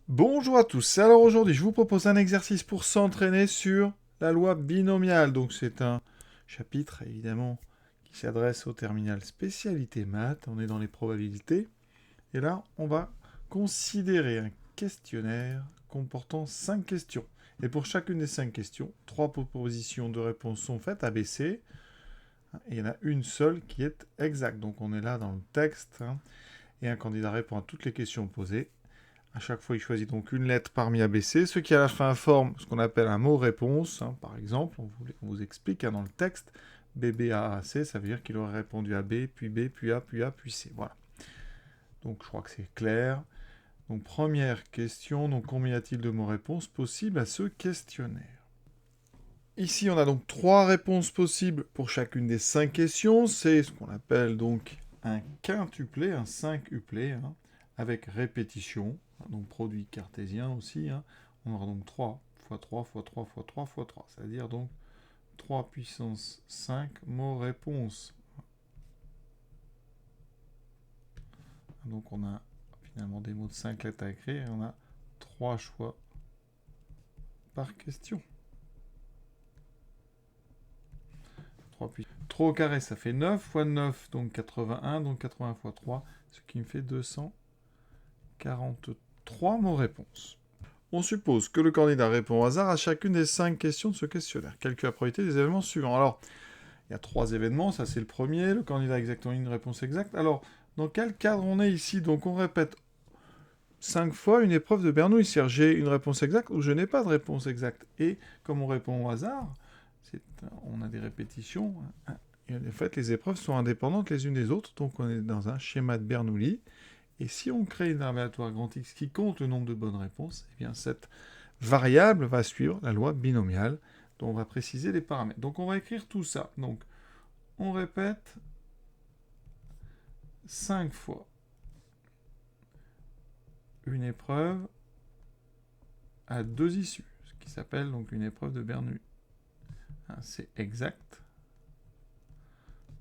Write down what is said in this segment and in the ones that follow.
Bonjour à tous. Alors aujourd'hui, je vous propose un exercice pour s'entraîner sur la loi binomiale. Donc c'est un chapitre évidemment qui s'adresse au terminal spécialité maths. On est dans les probabilités. Et là, on va considérer un questionnaire comportant 5 questions. Et pour chacune des 5 questions, 3 propositions de réponse sont faites, A, B, C. Et il y en a une seule qui est exacte. Donc on est là dans le texte. Et un candidat répond à toutes les questions posées. À chaque fois, il choisit donc une lettre parmi ABC, ce qui à la fin forme ce qu'on appelle un mot-réponse. Par exemple, on vous explique dans le texte, BBAAC, ça veut dire qu'il aurait répondu à B, puis B, puis A, puis A, puis C. Voilà. Donc je crois que c'est clair. Donc première question, donc combien y a-t-il de mots-réponses possibles à ce questionnaire? Ici, on a donc 3 réponses possibles pour chacune des 5 questions. C'est ce qu'on appelle donc un quintuplé, un 5-uplé, avec répétition, donc produit cartésien aussi. On aura donc 3 fois 3 fois 3 fois 3 fois 3, c'est-à-dire donc 3 puissance 5 mots-réponses. Donc on a finalement des mots de 5 lettres à écrire et on a 3 choix par question. 3 au carré, ça fait 9 fois 9, donc 81, donc 80 fois 3, ce qui me fait 243 mots-réponses. On suppose que le candidat répond au hasard à chacune des 5 questions de ce questionnaire. Calcule la probabilité des événements suivants. Alors, il y a 3 événements, ça c'est le premier, le candidat a exactement une réponse exacte. Alors, dans quel cadre on est ici? Donc on répète 5 fois une épreuve de Bernoulli. C'est-à-dire j'ai une réponse exacte ou je n'ai pas de réponse exacte. Et comme on répond au hasard, on a des répétitions. Et en fait, les épreuves sont indépendantes les unes des autres. Donc on est dans un schéma de Bernoulli. Et si on crée une aléatoire grand X qui compte le nombre de bonnes réponses, eh bien cette variable va suivre la loi binomiale dont on va préciser les paramètres. Donc on va écrire tout ça. Donc on répète 5 fois une épreuve à 2 issues, ce qui s'appelle donc une épreuve de Bernoulli. C'est exact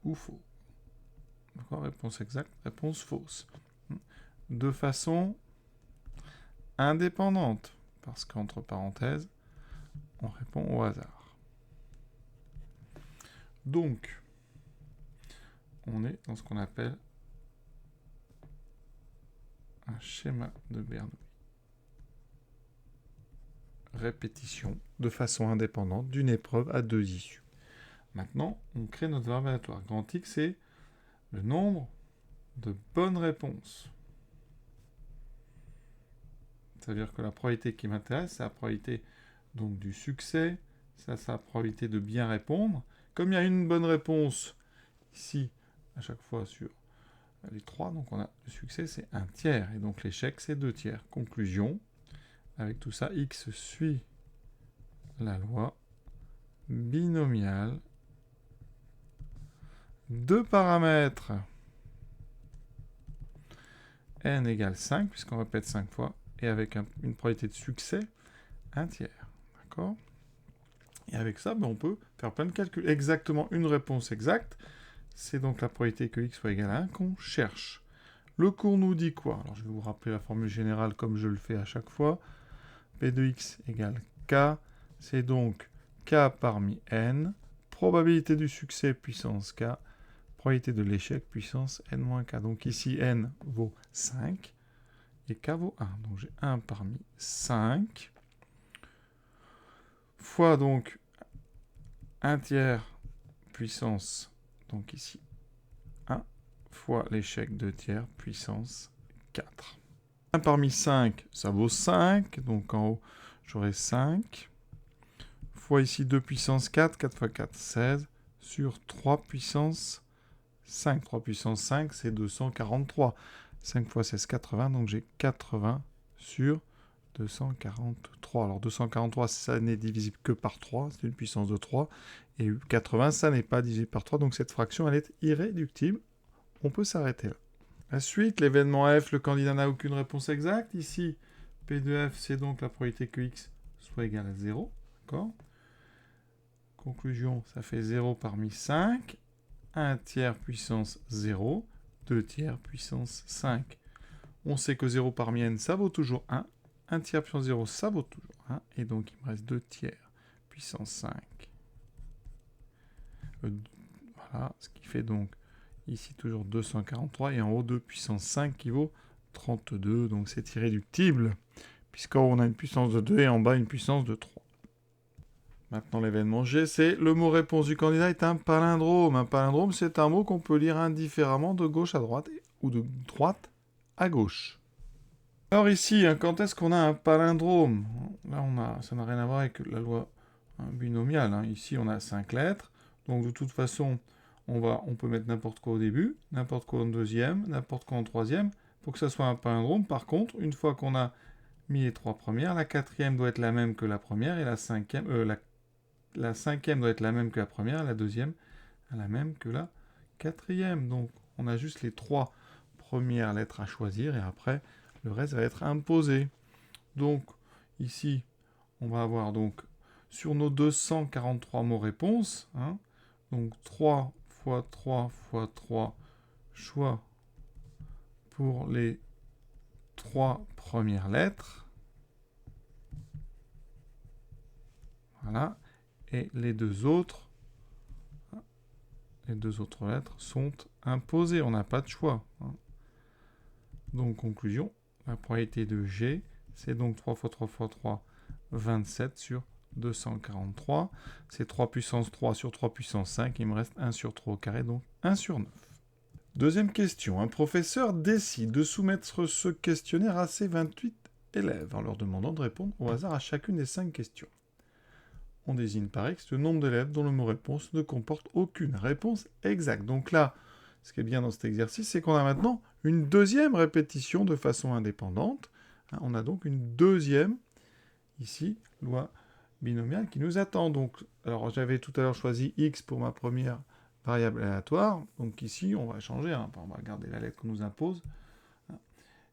ou faux. D'accord, réponse exacte, réponse fausse. De façon indépendante, parce qu'entre parenthèses, on répond au hasard. Donc, on est dans ce qu'on appelle un schéma de Bernoulli. Répétition de façon indépendante d'une épreuve à 2 issues. Maintenant, on crée notre variable aléatoire. Grand X, c'est le nombre de bonnes réponses. Ça veut dire que la probabilité qui m'intéresse, c'est la probabilité donc du succès, ça c'est la probabilité de bien répondre. Comme il y a une bonne réponse ici, à chaque fois sur les 3, donc on a le succès, c'est 1 tiers, et donc l'échec, c'est 2 tiers. Conclusion, avec tout ça, X suit la loi binomiale. 2 paramètres, n égale 5, puisqu'on répète 5 fois, et avec une probabilité de succès, 1 tiers. D'accord? Et avec ça, on peut faire plein de calculs. Exactement une réponse exacte, c'est donc la probabilité que x soit égal à 1 qu'on cherche. Le cours nous dit quoi? Alors je vais vous rappeler la formule générale comme je le fais à chaque fois. P de x égale k, c'est donc k parmi n, probabilité du succès puissance k, probabilité de l'échec puissance n-k. Donc ici n vaut 5 et k vaut 1. Donc j'ai 1 parmi 5 fois donc 1 tiers puissance, donc ici 1, fois l'échec 2 tiers puissance 4. 1 parmi 5, ça vaut 5, donc en haut j'aurai 5, fois ici 2 puissance 4, 4 fois 4, 16, sur 3 puissance 5. 3 puissance 5, c'est 243. 5 fois 16, 80, donc j'ai 80 sur 243. Alors 243, ça n'est divisible que par 3, c'est une puissance de 3. Et 80, ça n'est pas divisible par 3, donc cette fraction, elle est irréductible. On peut s'arrêter là. La suite, l'événement F, le candidat n'a aucune réponse exacte. Ici, P de F, c'est donc la probabilité que X soit égal à 0. D'accord? Conclusion, ça fait 0 parmi 5. 1 tiers puissance 0. 2 tiers puissance 5. On sait que 0 parmi n, ça vaut toujours 1. 1 tiers puissance 0, ça vaut toujours 1. Et donc, il me reste 2 tiers puissance 5. Voilà, ce qui fait donc ici toujours 243. Et en haut, 2 puissance 5 qui vaut 32. Donc, c'est irréductible, puisqu'en haut, on a une puissance de 2 et en bas, une puissance de 3. Maintenant, l'événement G, c'est le mot réponse du candidat est un palindrome. Un palindrome, c'est un mot qu'on peut lire indifféremment de gauche à droite ou de droite à gauche. Alors ici, quand est-ce qu'on a un palindrome? Là, ça n'a rien à voir avec la loi binomiale. Ici, on a 5 lettres. Donc, de toute façon, on peut mettre n'importe quoi au début, n'importe quoi en deuxième, n'importe quoi en troisième, pour que ça soit un palindrome. Par contre, une fois qu'on a mis les 3 premières, la quatrième doit être la même que la première, et la cinquième, la cinquième doit être la même que la première, la deuxième la même que la quatrième. Donc, on a juste les 3 premières lettres à choisir, et après, le reste va être imposé. Donc, ici, on va avoir donc sur nos 243 mots réponses, donc 3 fois 3 fois 3 choix pour les 3 premières lettres. Voilà. Et les deux autres lettres sont imposées. On n'a pas de choix. Donc, conclusion, la probabilité de G, c'est donc 3 fois 3 fois 3, 27 sur 243. C'est 3 puissance 3 sur 3 puissance 5. Il me reste 1 sur 3 au carré, donc 1 sur 9. Deuxième question. Un professeur décide de soumettre ce questionnaire à ses 28 élèves en leur demandant de répondre au hasard à chacune des 5 questions. On désigne par X le nombre d'élèves dont le mot réponse ne comporte aucune réponse exacte. Donc là, ce qui est bien dans cet exercice, c'est qu'on a maintenant une deuxième répétition de façon indépendante. On a donc une deuxième, ici, loi binomiale qui nous attend. Donc, alors j'avais tout à l'heure choisi X pour ma première variable aléatoire. Donc ici, on va changer. On va garder la lettre qu'on nous impose.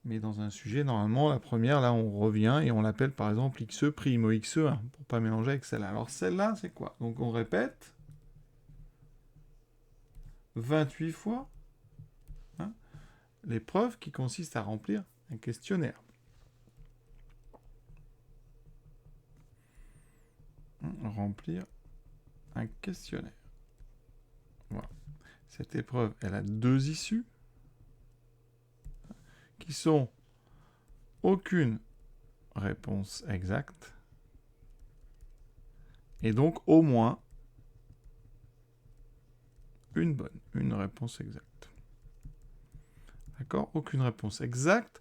Mais dans un sujet, normalement, la première, là, on revient et on l'appelle par exemple xe' ou xe1, pour pas mélanger avec celle-là. Alors celle-là, c'est quoi? Donc on répète 28 fois l'épreuve qui consiste à remplir un questionnaire. Remplir un questionnaire. Voilà. Cette épreuve, elle a 2 issues qui sont aucune réponse exacte et donc au moins une bonne, une réponse exacte. D'accord? Aucune réponse exacte.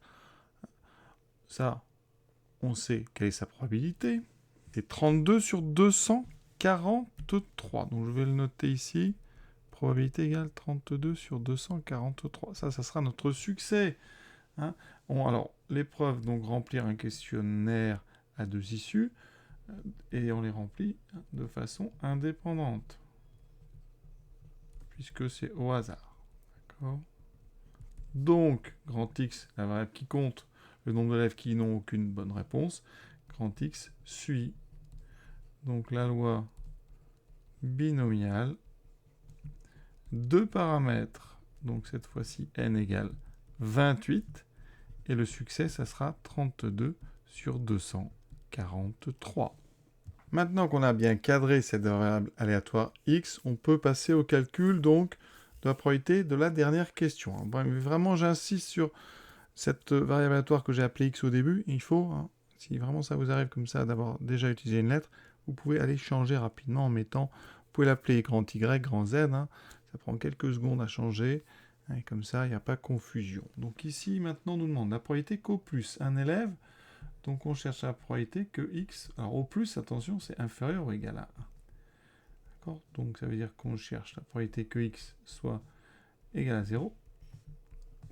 Ça, on sait quelle est sa probabilité. C'est 32 sur 243. Donc je vais le noter ici. Probabilité égale 32 sur 243. Ça sera notre succès. Alors, l'épreuve, donc remplir un questionnaire à 2 issues, et on les remplit de façon indépendante, puisque c'est au hasard. D'accord ? Donc, grand X, la variable qui compte, le nombre d'élèves qui n'ont aucune bonne réponse, grand X suit donc la loi binomiale, 2 paramètres, donc cette fois-ci n égale 28, et le succès, ça sera 32 sur 243. Maintenant qu'on a bien cadré cette variable aléatoire x, on peut passer au calcul donc de la probabilité de la dernière question. Vraiment, j'insiste sur cette variable aléatoire que j'ai appelée x au début. Il faut, si vraiment ça vous arrive comme ça, d'avoir déjà utilisé une lettre, vous pouvez aller changer rapidement en mettant, vous pouvez l'appeler grand Y, grand Z, ça prend quelques secondes à changer, et comme ça, il n'y a pas confusion. Donc ici, maintenant, on nous demande la probabilité qu'au plus un élève, donc on cherche la probabilité que x, alors au plus, attention, c'est inférieur ou égal à 1. D'accord? Donc ça veut dire qu'on cherche la probabilité que x soit égal à 0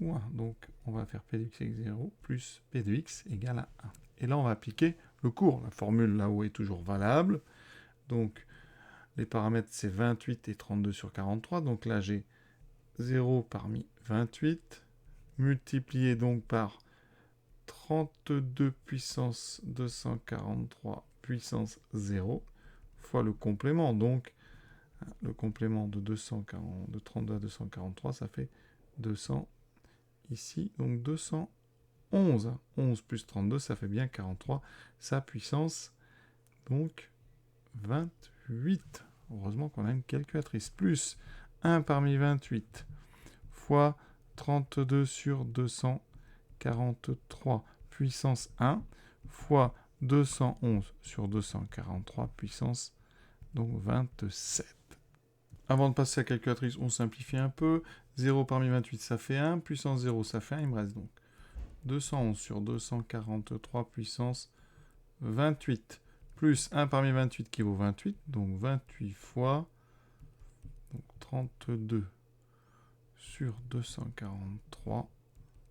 ou 1. Donc on va faire p de x égale 0 plus p de x égale à 1. Et là, on va appliquer le cours. La formule là-haut est toujours valable. Donc les paramètres, c'est 28 et 32 sur 43. Donc là, j'ai 0 parmi 28, multiplié donc par 32 puissance 243 puissance 0, fois le complément. Donc, le complément de 32 à 243, ça fait 200 ici. Donc, 200 11. 11 plus 32, ça fait bien 43. Sa puissance, donc 28. Heureusement qu'on a une calculatrice. Plus 1 parmi 28 fois 32 sur 243 puissance 1 fois 211 sur 243 puissance donc 27. Avant de passer à la calculatrice, on simplifie un peu. 0 parmi 28, ça fait 1. Puissance 0, ça fait 1. Il me reste donc 211 sur 243 puissance 28. Plus 1 parmi 28 qui vaut 28. Donc 28 fois donc 32 sur 243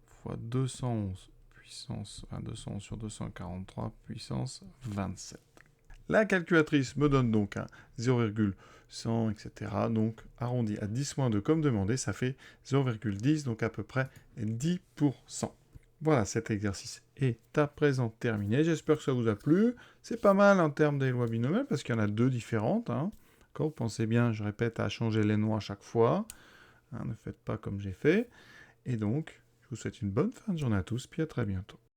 fois 211 puissance 211 sur 243 puissance 27. La calculatrice me donne donc un 0,100, etc. Donc arrondi à 10-2 comme demandé, ça fait 0,10, donc à peu près 10%. Voilà, cet exercice est à présent terminé. J'espère que ça vous a plu. C'est pas mal en termes des lois binomiales, parce qu'il y en a deux différentes. Vous pensez bien, je répète, à changer les noms à chaque fois. Ne faites pas comme j'ai fait. Et donc, je vous souhaite une bonne fin de journée à tous, puis à très bientôt.